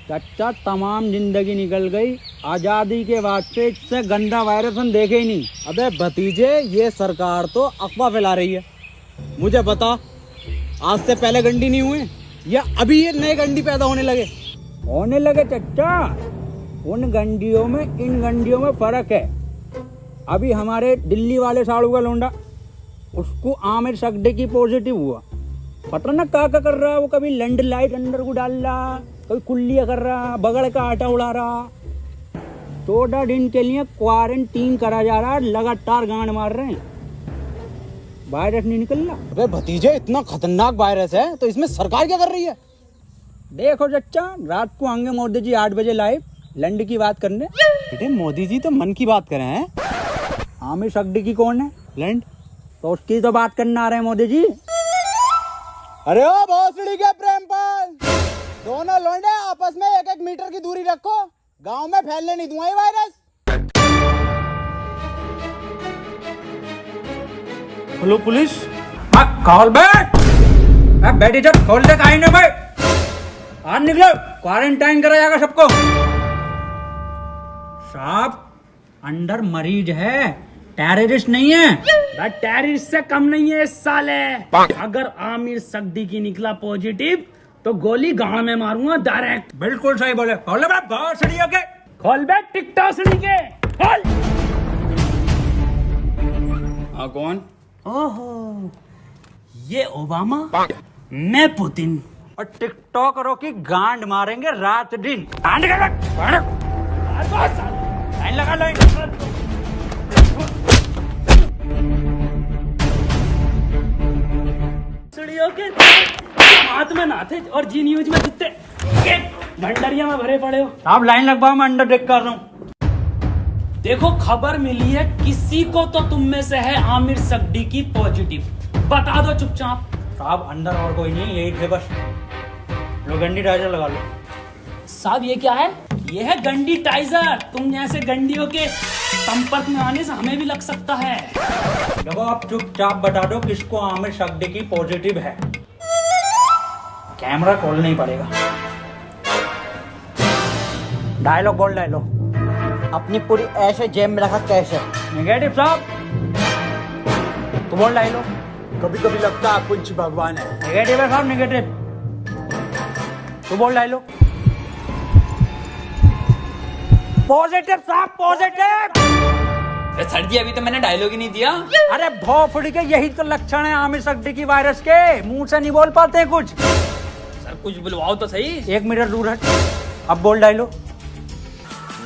चाचा तमाम जिंदगी निकल गई, आजादी के बाद से इससे गंदा वायरस हम देखे ही नहीं। अबे भतीजे, ये सरकार तो अफवाह फैला रही है। मुझे बता, आज से पहले गंडी नहीं हुए या अभी ये नए गंडी पैदा होने लगे चाचा। उन गंडियों में इन गंडियों में फर्क है। अभी हमारे दिल्ली वाले साड़ू का लोंडा, उसको आमिर सगडी पॉजिटिव हुआ। पता ना क्या कर रहा है वो, कभी लैंड लाइट अंदर को डाल रहा, कभी कुल्लियाँ कर रहा, बगड़ का आटा उड़ा रहा। 14 दिन के लिए क्वारंटीन करा जा रहा है, लगातार गांड मार रहे हैं, वायरस नहीं निकल रहा। अबे भतीजे, इतना खतरनाक वायरस है तो इसमें सरकार क्या कर रही है? देखो चच्चा, रात को आएंगे मोदी जी 8 बजे लाइव लैंड की बात करने। बेटे मोदी जी तो मन की बात कर रहे हैं। आमिर सगडी की कौन है? लैंड तो उसकी तो बात करने आ रहे हैं मोदी जी। अरे ओ भोसड़ी के प्रेमपाल, दोनों लौंडे आपस में 1-1 मीटर की दूरी रखो, गांव में फैलने नहीं दूंगा ये वायरस। Hello police. खोल बैठ, बैठी जब खोल दे काहे नहीं भाई। आज निकलो, क्वारंटाइन करा जाएगा सबको। साहब अंदर मरीज है, टेररिस्ट नहीं है। टेररिस्ट से कम नहीं है इस साले। अगर आमिर सगडी की निकला पॉजिटिव तो गोली गांव में मारूंगा डायरेक्ट। बिल्कुल सही बोले। खोल बे भोसड़ी के, खोल बे टिकटॉसड़ी के, खोल। कौन? ओहो, ये ओबामा, मैं पुतिन। और टिकटॉकरों की गांड मारेंगे रात दिन। लाइन लगा, लाइन। के हाथ में ना थे और जी न्यूज में कितने भंडरिया में भरे पड़े हो। आप लाइन लगवाओ, मैं अंडर टेक कर रहा हूँ। देखो खबर मिली है किसी को तो तुम में से है आमिर सगडी की पॉजिटिव, बता दो चुपचाप। साहब अंदर और कोई नहीं, यही थे बस। लो गंडी टाइजर लगा लो। साहब ये क्या है? ये है गंडी टाइजर। तुम जैसे गंडियों के संपर्क में आने से हमें भी लग सकता है। देखो आप चुपचाप बता दो किसको आमिर सगडी की पॉजिटिव है। कैमरा खोलना ही पड़ेगा। डायलॉग बोल, डायलॉग। अपनी पूरी ऐसे जेब में रखा कैसे? नेगेटिव साहब, तो बोल डायलॉग। कभी कभी लगता है कुछ भगवान है। नेगेटिव है साहब, नेगेटिव। तो बोल डायलॉग। पॉजिटिव साहब, पॉजिटिव। सर जी अभी तो मैंने डायलॉग ही नहीं दिया। अरे भोसड़ी के, यही तो लक्षण है आमिर सगडी की वायरस के। मुंह से नहीं बोल पाते कुछ। सर कुछ बुलवाओ तो सही। 1 मीटर दूर हट, अब बोल डायलॉग।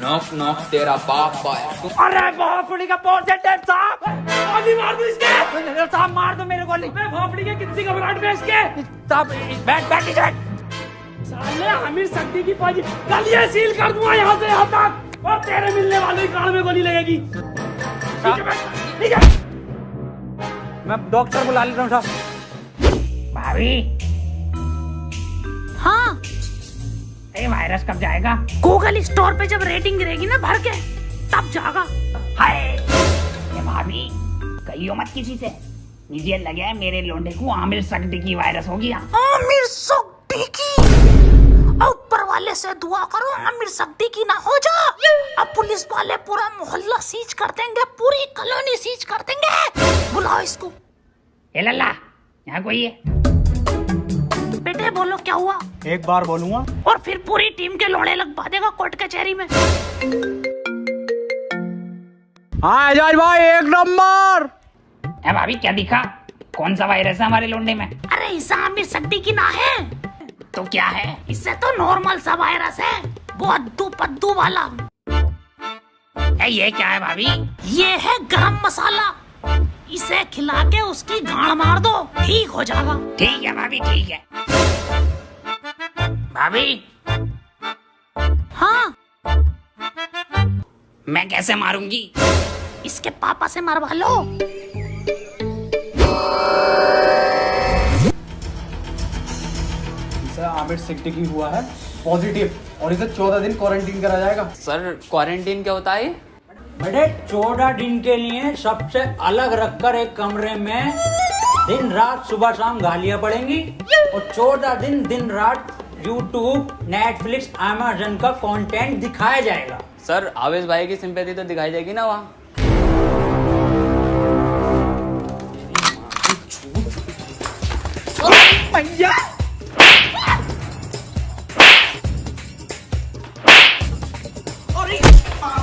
नॉक नॉक तेरा बाप आया। अरे भोसड़ी का पॉजिटिव साहब। गोली मार दो इसके। साहब मार दो मेरे गोली। भोपड़ी के कितनी घबराहट में इसके। साहब बैठ बैठ। साले आमिर सगडी की पॉजिटिव, कल ये सील कर दूंगा यहाँ से यहाँ तक, और तेरे मिलने वाले कान में गोली लगेगी। ठीक है, मैं डॉक्टर बुला लेता हूँ साहब। भाभी। हाँ, ये वायरस कब जाएगा? गूगल स्टोर पे जब रेटिंग गिरेगी ना भर के, तब जाएगा। हाय ये भाभी, कहियो मत किसी से। मुझे लगे मेरे लोंडे को आमिर सगडी की वायरस हो गया। आमिर सगडी की, ऊपर वाले से दुआ करो आमिर सगडी की ना हो जा। अब पुलिस वाले पूरा मोहल्ला सीज कर देंगे, पूरी कॉलोनी सीज कर देंगे। बुलाओ इसको। ए लल्ला, यहाँ कोई है? बेटे बोलो क्या हुआ? एक बार बोलूंगा और फिर पूरी टीम के लोड़े लगवा देगा कोर्ट कचहरी में। हाँ एजाज भाई, 1 नंबर। ए भाभी क्या दिखा? कौन सा वायरस है हमारे लोंडे में? अरे इसे आमिर सगडी की ना है तो क्या है? इससे तो नॉर्मल सा वायरस है, वो अद्दू पद्दू वाला। ये क्या है भाभी? ये है गरम मसाला, इसे खिला के उसकी गांड मार दो, ठीक हो जाएगा। ठीक है भाभी, ठीक है। भाभी हाँ, मैं कैसे मारूंगी? इसके पापा से मरवा लो। आमिर सगडी की हुआ है पॉजिटिव और इसे 14 दिन क्वारंटीन करा जाएगा। सर क्वारंटीन क्या होता है? बेटे 14 दिन के लिए सबसे अलग रखकर एक कमरे में दिन रात सुबह शाम गालियां पड़ेंगी और 14 दिन दिन रात यूट्यूब, नेटफ्लिक्स, अमेजन का कंटेंट दिखाया जाएगा। सर आवेश भाई की सिंपैथी तो दिखाई जाएगी ना वहाँ।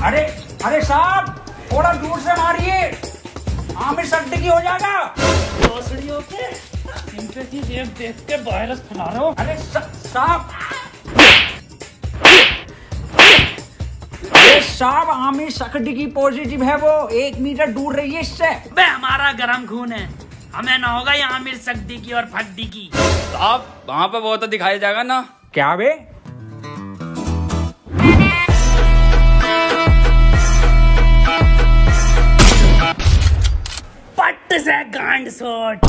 अरे अरे साहब, थोड़ा दूर से मारिए, आमिर सिद्दीकी हो जाएगा। भोसड़ियों के सिंपैथी देख के वायरस फैला रहे हो। अरे साहब, ये साहब आमिर सिद्दीकी पॉजिटिव है, वो 1 मीटर दूर रहिए इससे। बे हमारा गरम खून है, हमें ना होगा ये आमिर सिद्दीकी और फद्दीकी। साहब वहाँ पे वो तो दिखाया जाएगा ना। क्या बे? पट्ट से गांड सोट।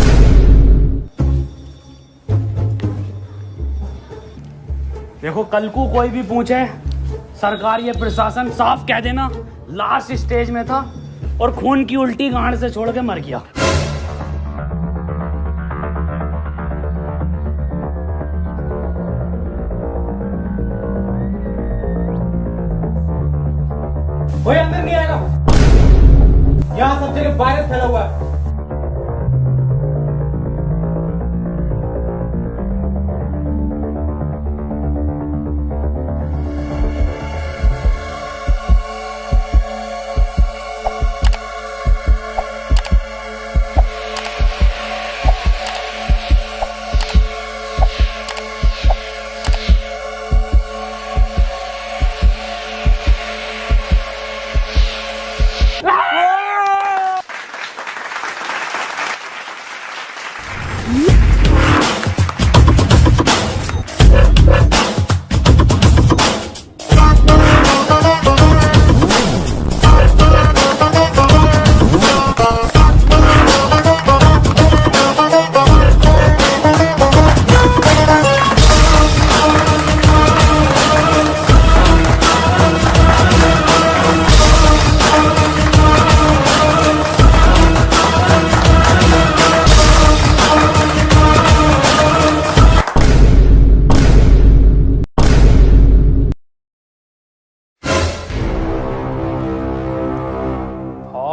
देखो कल को कोई भी पूछे, सरकार ये प्रशासन साफ कह देना लास्ट स्टेज में था और खून की उल्टी गांड से छोड़ के मर गया। कोई अंदर नहीं आएगा, यहाँ सब जगह वायरस फैला हुआ है।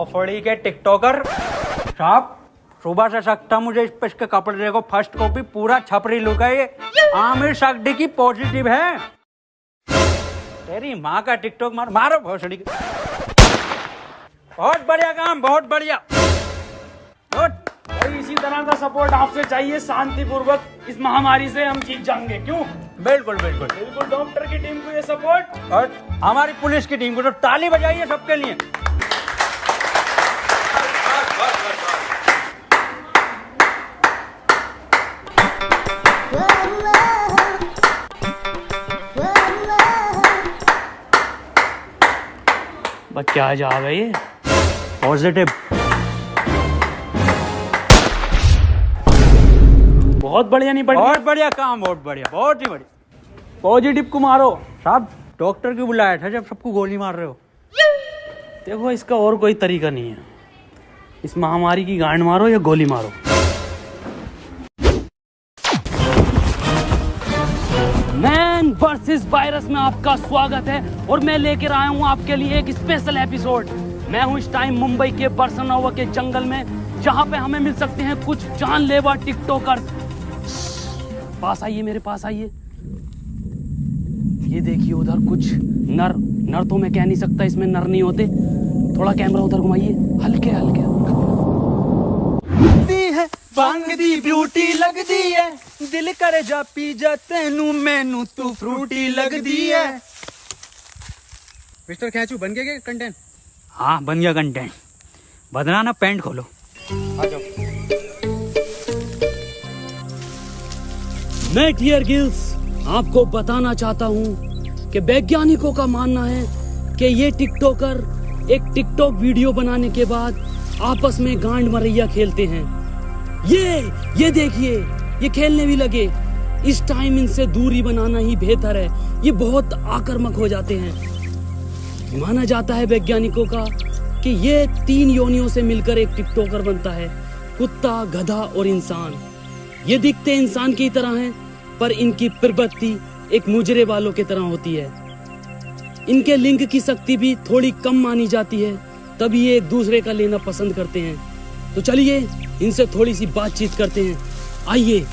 फड़ी के टिकटॉकर साहब, सुबह से सकता मुझे इस पे इसके कपड़े देखो, फर्स्ट कॉपी पूरा छपरी लुक है ये। आमिर सिद्दीकी पॉजिटिव है। तेरी माँ का टिकटॉक मारो भोसड़ी के। बहुत बढ़िया काम, बहुत बढ़िया। और इसी तरह का सपोर्ट आपसे चाहिए, शांतिपूर्वक इस महामारी से हम जीत जाएंगे। क्यों? बिल्कुल बिल्कुल बिल्कुल। डॉक्टर की टीम को ये सपोर्ट और हमारी पुलिस की टीम को तो ताली बजाइए सबके लिए। क्या जा रहा है ये? पॉजिटिव। बहुत बढ़िया। नहीं बढ़िया? बहुत बढ़िया काम, बहुत बढ़िया, बहुत ही बढ़िया। पॉजिटिव को मारो। साहब डॉक्टर क्यों बुलाया था जब सबको गोली मार रहे हो? देखो इसका और कोई तरीका नहीं है, इस महामारी की गांड मारो या गोली मारो। मैन वर्सेस वायरस में आपका स्वागत है और मैं लेकर आया हूं आपके लिए एक स्पेशल एपिसोड। मैं हूं इस टाइम मुंबई के बरसनोवा के जंगल में, जहां पे हमें मिल सकते हैं कुछ जानलेवा टिकटॉकर। पास आइए, मेरे पास आइए। ये देखिए उधर कुछ नर तो मैं कह नहीं सकता, इसमें नर नहीं होते। थोड़ा कैमरा उधर घुमाइए, हल्के हल्के। भांग दी ब्यूटी लगदी है, दिल करे जा पी जा तेनू मैनू तू फ्रूटी लगदी है। मिस्टर खैचू बन गया कंटेंट? हाँ बन गया कंटेंट। बदला ना, पैंट खोलो। आ जाओ। मैं टियर गिल्स आपको बताना चाहता हूं कि वैज्ञानिकों का मानना है कि ये टिकटॉकर एक टिकटॉक वीडियो बनाने के बाद आपस में गांड मरैया खेलते हैं। ये देखिए, ये खेलने भी लगे। इस टाइम इनसे दूरी बनाना ही बेहतर है, ये बहुत आक्रामक हो जाते हैं। माना जाता है वैज्ञानिकों का कि ये 3 योनियों से मिलकर एक टिकटॉकर बनता है, कुत्ता, गधा और इंसान। ये दिखते इंसान की तरह हैं, पर इनकी प्रवृत्ति एक मुजरे वालों की तरह होती है। इनके लिंग की शक्ति भी थोड़ी कम मानी जाती है, तभी ये एक दूसरे का लेना पसंद करते हैं। तो चलिए इनसे थोड़ी सी बातचीत करते हैं, आइए।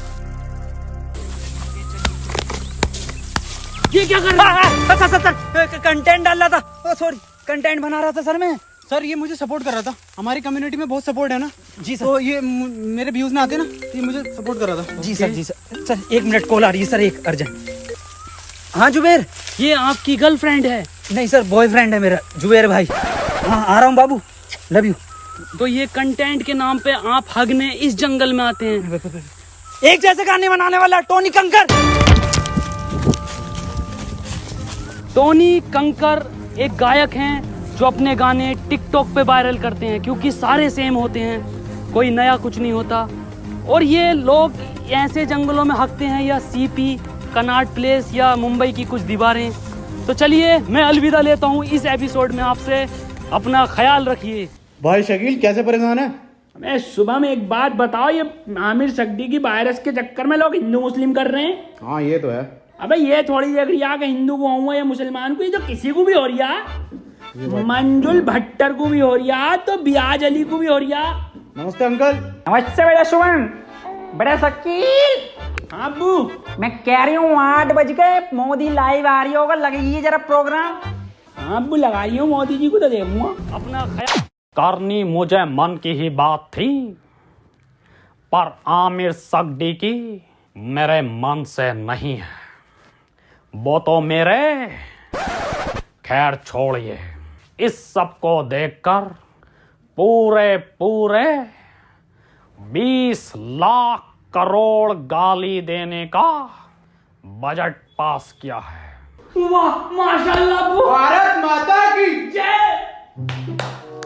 ये क्या कर रहा है? सर कंटेंट डाल रहा था, सॉरी कंटेंट बना रहा था सर मैं। सर ये मुझे सपोर्ट कर रहा था, हमारी कम्युनिटी में बहुत सपोर्ट है ना जी सर। तो ये मेरे व्यूज में आते ना, तो ये मुझे सपोर्ट कर रहा था। जी सर, जी सर। सर 1 मिनट कॉल आ रही है सर, एक अर्जेंट। हाँ जुबेर, ये आपकी गर्लफ्रेंड है? नहीं सर बॉयफ्रेंड है मेरा, जुबेर भाई। हाँ आ रहा हूँ बाबू, लव यू। तो ये कंटेंट के नाम पे आप हगने इस जंगल में आते हैं? एक जैसे गाने बनाने वाला टोनी कंकर। टोनी कंकर एक गायक हैं जो अपने गाने टिकटॉक पे वायरल करते हैं, क्योंकि सारे सेम होते हैं, कोई नया कुछ नहीं होता। और ये लोग ऐसे जंगलों में हकते हैं, या सीपी, कनाट प्लेस या मुंबई की कुछ दीवारें। तो चलिए मैं अलविदा लेता हूँ इस एपिसोड में आपसे, अपना ख्याल रखिए। भाई शकील कैसे परेशान है? मैं सुबह में एक बात बताओ, ये आमिर सक्दी की वायरस के चक्कर में लोग हिंदू मुस्लिम कर रहे हैं। हाँ ये तो है। अबे ये थोड़ी देख रही है कि हिंदू को हुआ या मुसलमान को, ये तो किसी को भी हो रही है। मंजुल भट्टर को भी हो रही है, तो बियाज अली को भी हो रही है। नमस्ते अंकल। नमस्ते बेटा सुमन, बड़ा शकील। हाँ अब्बू, मैं कह रही हूँ 8 बज गए, मोदी लाइव आ रही होगा, लगाइए जरा प्रोग्राम। हाँ अब्बू लगाई हूँ, मोदी जी को तो देखूंगा। अपना ख्याल करनी मुझे मन की ही बात थी, पर आमिर सक्दी की मेरे मन से नहीं है। वो तो मेरे, खैर छोड़िए। इस सब को देखकर पूरे 20 लाख करोड़ गाली देने का बजट पास किया है। वाह माशाल्लाह अब्बू, भारत माता की जय।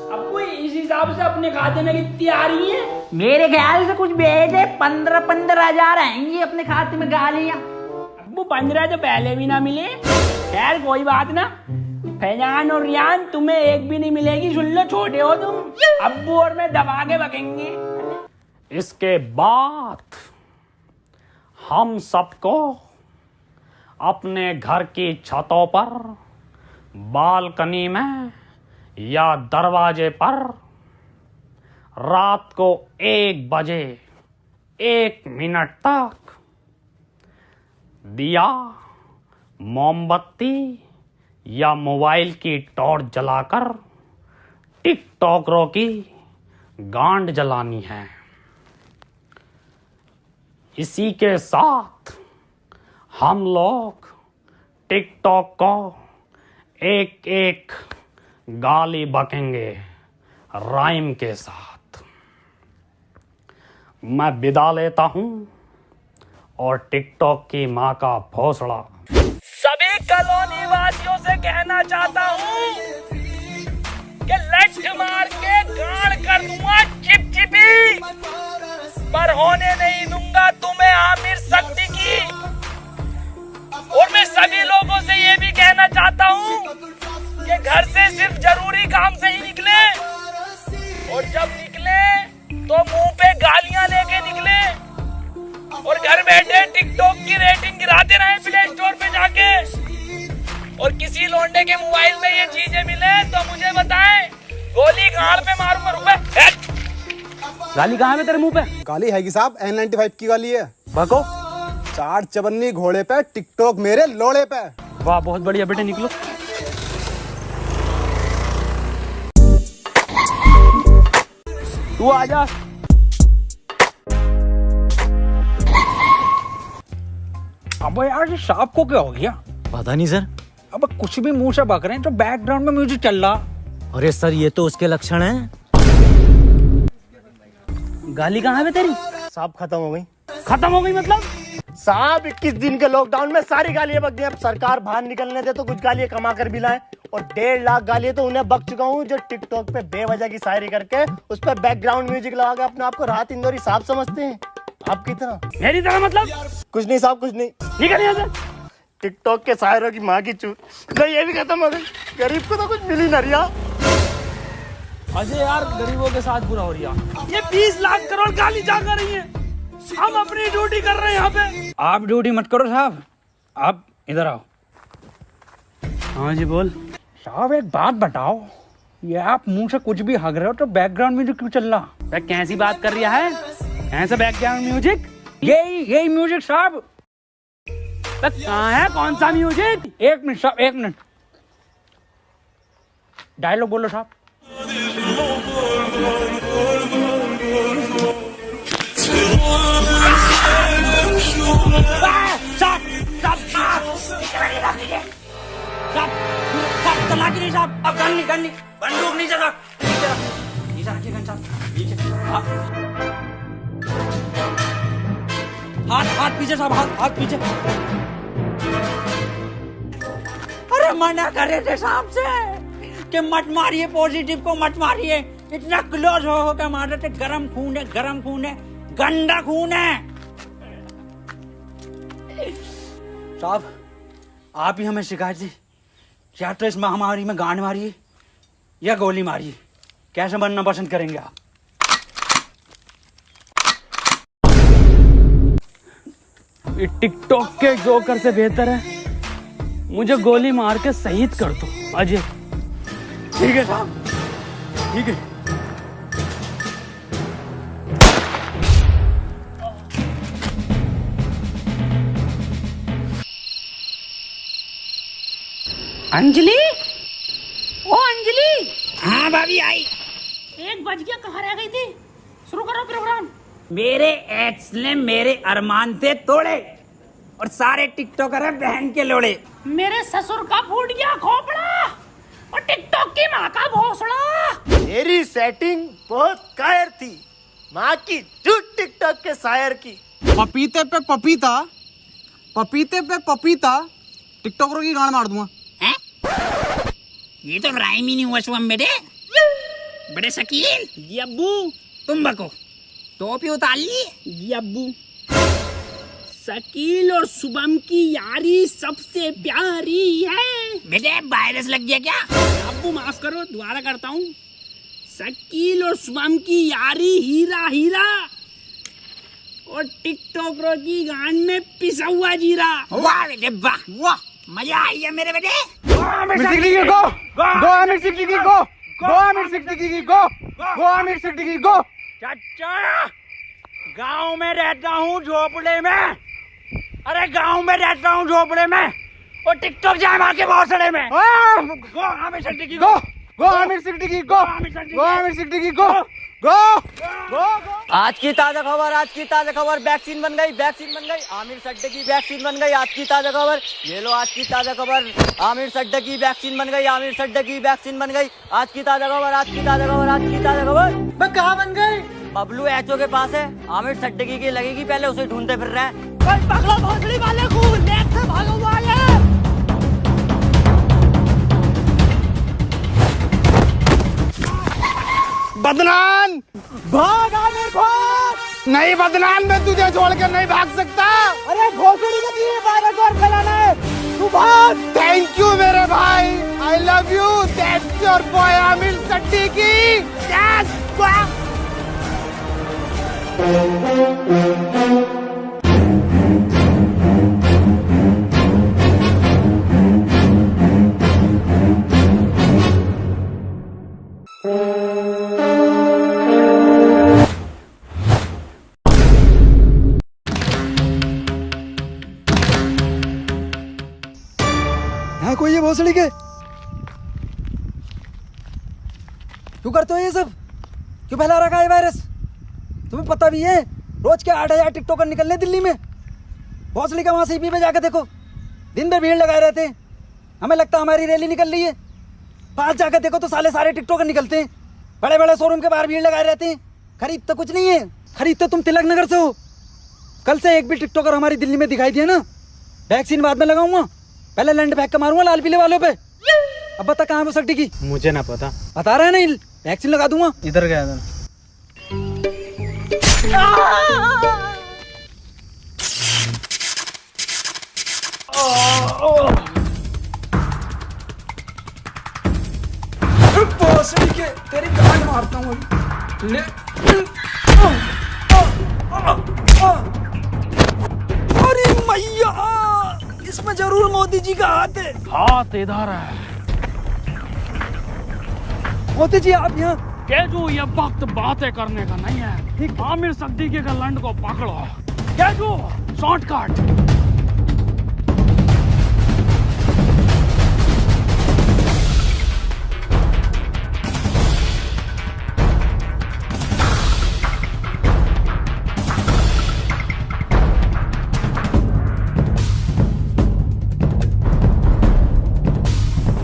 अब्बू इस हिसाब से अपने खाते में कितनी आ रही है? मेरे ख्याल से कुछ भेजे 15 हजार आएंगी अपने खाते में गालियाँ। अब्बू 15 तो पहले भी ना मिले। खैर कोई बात ना, फैजान और रियान तुम्हें एक भी नहीं मिलेगी, सुन लो, छोटे हो तुम। अब्बू और मैं दबा के बकेंगे। इसके बाद हम सबको अपने घर की छतों पर, बालकनी में या दरवाजे पर रात को 1 बजे 1 मिनट तक दिया, मोमबत्ती या मोबाइल की टॉर्च जलाकर टिकटॉकरों की गांड जलानी है। इसी के साथ हम लोग टिकटॉक को एक गाली बकेंगे राइम के साथ। मैं विदा लेता हूं और टिकटॉक की मां का भोसड़ा सभी कॉलोनी वासियों से कहना चाहता हूं कि लठ मार के गाड़ कर दूंगा चिपचिपी, पर होने नहीं दूंगा तुम्हें आमिर सक्दी की। और मैं सभी लोगों से ये भी कहना चाहता हूँ कि घर से सिर्फ जरूरी काम से ही निकले, और जब निकले तो मुंह पे गालियां लेके निकले, और घर बैठे टिकटॉक की रेटिंग गिराते रहे प्ले स्टोर पे जाके। और किसी लोंडे के मोबाइल में ये चीजें मिले तो मुझे बताएं, गोली गाड़ पे मारूंगा। रुपए गाली कहाँ है तेरे मुंह पे? गाली है कि साहब N95 की गाली है। बको 4 चवन्नी घोड़े पे, टिकटॉक मेरे लोड़े पे। वाह बहुत बढ़िया बेटे, निकलो। तू आजा। अब यार ये सांप को क्या हो गया? पता नहीं सर। अब कुछ भी मुंह से बक रहे हैं, तो बैकग्राउंड में म्यूजिक चल रहा। अरे सर ये तो उसके लक्षण हैं। गाली कहाँ है तेरी? साहब खत्म हो गई। खत्म हो गई मतलब? साहब 21 दिन के लॉकडाउन में सारी गालियां बक गई। अब सरकार बाहर निकलने दे तो कुछ गालियां कमा कर भी लाए, और 1.5 लाख गालियां तो उन्हें बक चुका हूँ जो टिकटॉक पे बेवजह की शायरी करके उस पर बैकग्राउंड म्यूजिक लगा के अपने आप को राहत इंदौरी साहब समझते हैं। आपकी तरह, मेरी तरह मतलब? कुछ नहीं साहब, कुछ नहीं। निकल यहाँ से। टिकटॉक के शायरों की माँ की चूत। नहीं ये भी खत्म हो गई, गरीब को तो कुछ मिल ही न रिया। अजय यार गरीबों के साथ बुरा हो रहा। ये 20 लाख करोड़ गाली जा कर रही है। हम अपनी ड्यूटी कर रहे हैं यहाँ पे। आप ड्यूटी मत करो साहब, आप इधर आओ। हाँ जी बोल। साहब एक बात बताओ, ये आप मुंह से कुछ भी हग रहे हो तो बैकग्राउंड म्यूजिक क्यों चल रहा? वह कैसी बात कर रहा है? ऐसा बैकग्राउंड म्यूजिक? यही म्यूजिक साहब। कहाँ है, कौन सा म्यूजिक? एक मिनट साहब, एक मिनट। डायलॉग बोलो साहब। साहब अब गन नहीं बंदूक नीचे रख, नीचे रखिए गन साहब, नीचे। हाथ पीछे साहब, हाथ पीछे। अरे मना कर रहे थे साहब से कि मत मारिए, पॉजिटिव को मत मारिए। इतना क्लोज हो के मार रहे थे। गरम खून है, गरम खून है, गंदा खून है। साहब आप ही हमें शिकायत दी, या तो इस महामारी में गांड मारिए या गोली मारिए, कैसे बनना पसंद करेंगे आप? ये टिकटॉक के जोकर से बेहतर है मुझे गोली मार के शहीद कर दो अजय। ठीक है साहब, ठीक है। अंजलि, ओ अंजलि। हाँ भाभी आई। 1 बज गया, कहाँ रह गई थी? शुरू करो प्रोग्राम। मेरे एक्स ने मेरे अरमान थे तोड़े और सारे टिकटॉकर हैं बहन के लोड़े। मेरे ससुर का फूट गया खोपड़ा और टिकटॉक की माँ का भोसड़ा। मेरी सेटिंग बहुत कायर थी, माँ की झूठ टिकटॉक के शायर की। पपीते पे पपीता, पपीते पे पपीता, टिकटॉकरों की गांड मार दूंगा। हैं? ये तो राइम ही नहीं हुआ शुभम बेटे। बड़े शकील। जी अब्बू। तुम बको, टोपी उतार ली। जी अब्बू। शकील और शुभम की यारी सबसे प्यारी है। बेटे वायरस लग गया क्या? अब्बू माफ करो, दोबारा करता हूँ। शकील और शुभम की यारी हीरा हीरा और टिकटॉकरों की गांड में पिसा हुआ जीरा। वाह बेटे वाह, वाह मजा आई है मेरे बेटे। चाचा गांव में रहता हूँ झोपड़े में। अरे गांव में रहता हूँ झोपड़े में और टिकटॉक जाए मार के भौसड़े में। गो आमिर सिद्दीकी गो, गो आमिर सिद्दीकी गो, गो आमिर सिद्दीकी गो, गो गो। आज की ताजा खबर, आज की ताजा खबर, वैक्सीन बन गई, वैक्सीन बन गई, आमिर सड्डे की वैक्सीन बन गई। आज की ताजा खबर, ये लो आज की ताजा खबर, आमिर सड्डे की वैक्सीन बन गई, आमिर सड्डे की वैक्सीन बन गई। आज की ताजा खबर, आज की ताजा खबर, आज की ताजा खबर। मैं कहाँ बन गई? बबलू एचओ के पास है, आमिर सड्डे की लगेगी, पहले उसे ढूंढते फिर रहे हैं। पगला भोसड़ी वाले को लेट से भागा हुआ है। बदनाम भाग, आमिर भाग। नहीं बदनाम, मैं तुझे छोड़कर नहीं भाग सकता। अरे घोसड़ी का तुझे वायरस और फैलाना है, तू भाग। थैंक यू मेरे भाई, I love you. That's your boy Aamir Siddiqui. Yes है कोई ये भोसड़ी के? क्यों करते हो ये सब? क्यों फैला रखा है वायरस? तुम्हें पता भी है रोज के 8,000 टिकटॉकर निकलने दिल्ली में। भोसड़ी का वहां सीपी पे जाकर देखो, दिन भर भीड़ लगाए रहते हैं। हमें लगता हमारी रैली निकल रही है, पास जाकर देखो तो सारे टिकटॉकर निकलते हैं। बड़े बड़े शोरूम के बाहर भीड़ लगाए रहते हैं। खरीद तो कुछ नहीं है, खरीद तो तुम तिलक नगर से हो। कल से एक भी टिकटॉकर हमारी दिल्ली में दिखाई दिया ना, वैक्सीन बाद में लगाऊंगा, पहले लैंड फेंक के मारूंगा लाल पीले वालों पे। अब बता कहाँ है सट्टी की? मुझे ना पता। बता रहा है नहीं, वैक्सीन लगा दूंगा। इधर गया था। तेरी गांड मारता हूँ ले। मोदी जी का हाथ है। हाथ इधर है। मोदी जी आप यहाँ। केजू ये वक्त बातें करने का नहीं है। आमिर सिद्दीकी के लंड को पकड़ो। केजू शॉर्टकट।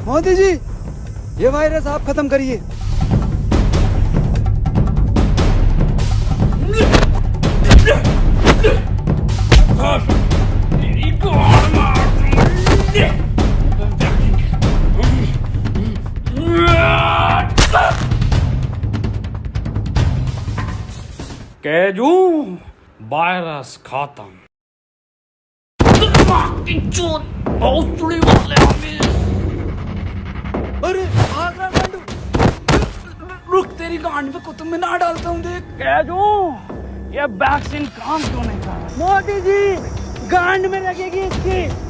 मोदी जी ये वायरस आप खत्म करिए। केजू वायरस खत्म। बहुत चुड़ी वाले अरे भाग रहा गांडू। रुक तेरी गांड पे कुतुब मीनार डालता हूँ देख। केजू ये वैक्सीन काम क्यों नहीं कर रहा? मोदी जी गांड में लगेगी इसकी।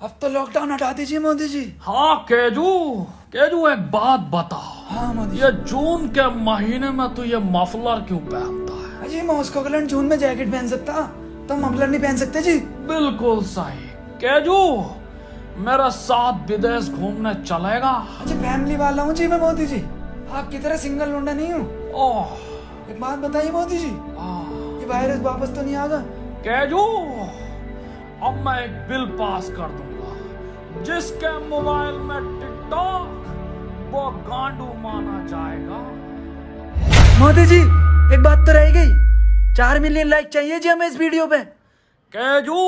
अब तो लॉकडाउन हटा दीजिए मोदी जी। हाँ केजू एक बात बता। हाँ मोदी जी। ये जून के महीने में तू ये मफलर क्यों पहनता है? अजी मॉस्को के जून में जैकेट पहन सकता तो मफलर नहीं पहन सकते जी। बिल्कुल सही। केजू मेरे साथ विदेश घूमने चलेगा? अजी फैमिली वाला हूँ जी मैं मोदी जी, आपकी तरह सिंगल लौंडा नहीं हूँ। ओह एक बात बताइए मोदी जी, ये वायरस वापस तो नहीं आएगा? केजू अब मैं एक बिल पास कर दूंगा जिसके मोबाइल में टिकटॉक वो गांडू माना जाएगा। मोदी जी एक बात तो रह गई, 4 मिलियन लाइक चाहिए जी हमें इस वीडियो पे। केजू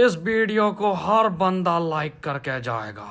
इस वीडियो को हर बंदा लाइक करके जाएगा।